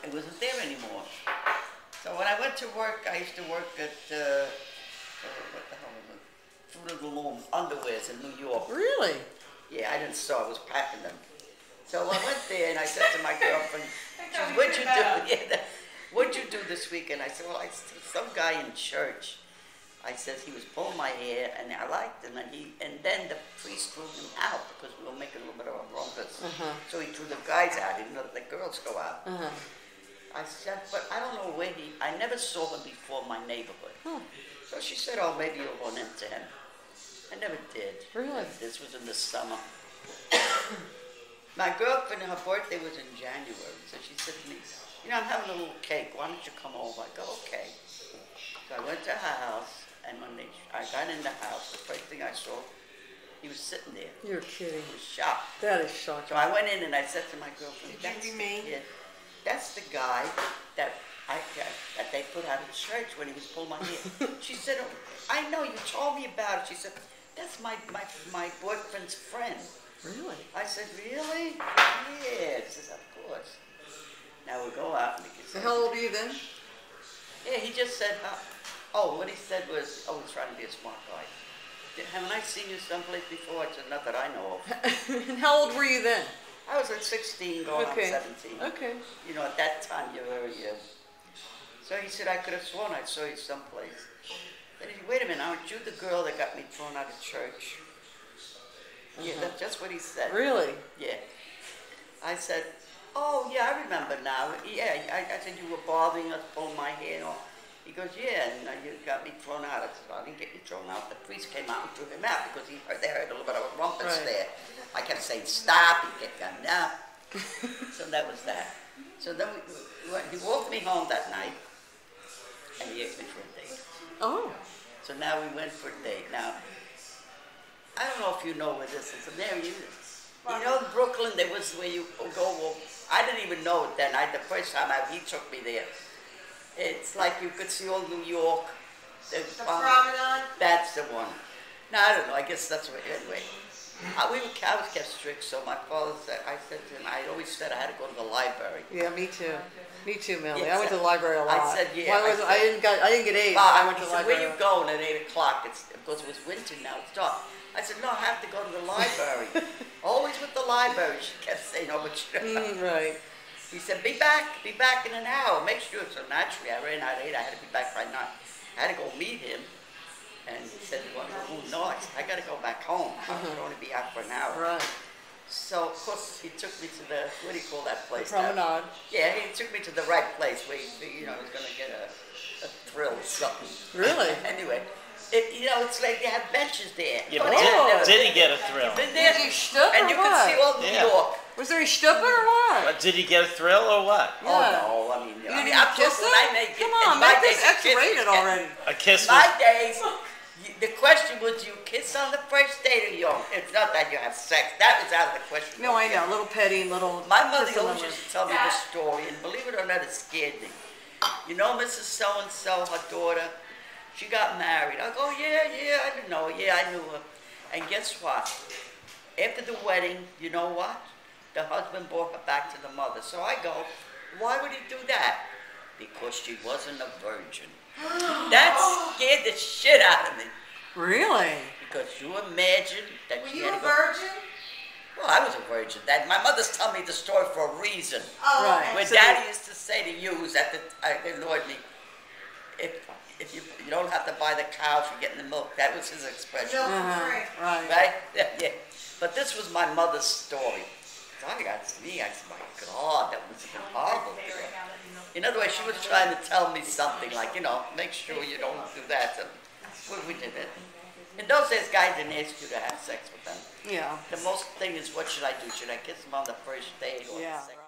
it wasn't there anymore. So when I went to work, I used to work at, what the hell was it? Fruit of the Loom Underwears in New York. Really? Yeah, I didn't sew, I was packing them. So I went there and I said to my girlfriend, she said, what'd you do? Yeah, what'd you do this weekend? I said, well, I see some guy in church. I said, he was pulling my hair and I liked him, and then the priest threw him out because we were making a little bit of a rumpus. So he threw the guys out, he didn't know that the girls go out. I said, but I don't know where I never saw him before in my neighborhood. So she said, oh, maybe you'll run into him. I never did. Really? This was in the summer. My girlfriend, her birthday was in January, so she said to me, you know, I'm having a little cake, why don't you come over? I go, okay. So I went to her house, and when I got in the house, the first thing I saw, he was sitting there. You're kidding. I was shocked. That is shocking. So I went in and I said to my girlfriend, that's the guy that they put out of church when he was pulling my hair. She said, oh, I know, you told me about it. She said, that's my boyfriend's friend. Really? I said, really? Yeah. She says, of course. Now we go out and we So how old were you then? Yeah, he just said, oh, what he said was, oh, he's trying to be a smart guy. Haven't I seen you someplace before? I said, not that I know of. And how old were you then? I was at 16, going on 17. Okay. You know, at that time, you're very young. So he said, I could have sworn I saw you someplace. Then he said, wait a minute, aren't you the girl that got me thrown out of church? Yeah, that's just what he said. Really? Yeah. I said, oh, yeah, I remember now. Yeah, I said, you were bothering us, pulling my hair off. He goes, yeah, and you got me thrown out. I said, I didn't get you thrown out. The priest came out and threw him out because they heard a little bit of a rumpus there. I kept saying, stop, he kept going, no. So that was that. So then he walked me home that night, and he asked me for a date. Oh. So now we went for a date. Now, I don't know if you know where this is. You know, in Brooklyn, there was where you go. Well, I didn't even know it then. The first time he took me there. It's like you could see all New York. The promenade? That's the one. No, I don't know. I guess that's what. Anyway, I was kept strict. So my father said, I said to him, I always said I had to go to the library. Yeah, me too. Me too, Millie. Yes, I went to the library a lot. I said, yeah. I didn't get A's. I went to the library. Where you going at 8 o'clock? Because it was winter now. It's dark. I said, no, I have to go to the library. Always with the library, she kept saying, oh, but you know. Right. He said, be back in an hour. Make sure. So naturally, I ran out at 8. I had to be back by 9. I had to go meet him. And he said, you want to go? Oh, no, I got to go back home. I can only be out for an hour. Right. So, of course, he took me to the, what do you call that place? The promenade. Yeah, he took me to the right place where he was going to get a thrill or something. Really? Anyway. It's like they have benches there. Yeah, but did he get a thrill? Been there, did he shtup and or you what? could see all New York. Was there a stupid or what? Did he get a thrill or what? Yeah. Oh no, I mean, You didn't kiss him? Come on, make make this X-rated already. A kiss My days, the question was, you kiss on the first date or you don't? It's not that you have sex. That was out of the question. No, I know. Little petty, little... My mother always used to tell me this story, and believe it or not, it scared me. You know Mrs. So-and-so, her daughter, she got married. I go, yeah, I didn't know. Yeah, I knew her. And guess what? After the wedding, you know what? The husband brought her back to the mother. So I go, why would he do that? Because she wasn't a virgin. That scared the shit out of me. Really? Because you imagine that Were she you had a to go. virgin? Well, I was a virgin. My mother's telling me the story for a reason. Oh, Right. okay. When So Daddy used to say to you, it annoyed me, if you don't have to buy the cow if you're getting the milk. That was his expression. Milk for free. Right. Right? Yeah. But this was my mother's story. So I got to me, I said, my God, that must have been horrible to her. In other words, she was trying to tell me something like, make sure you don't do that. And we did it. In those days, guys didn't ask you to have sex with them. Yeah. The most thing is, what should I do? Should I kiss them on the first date or the second?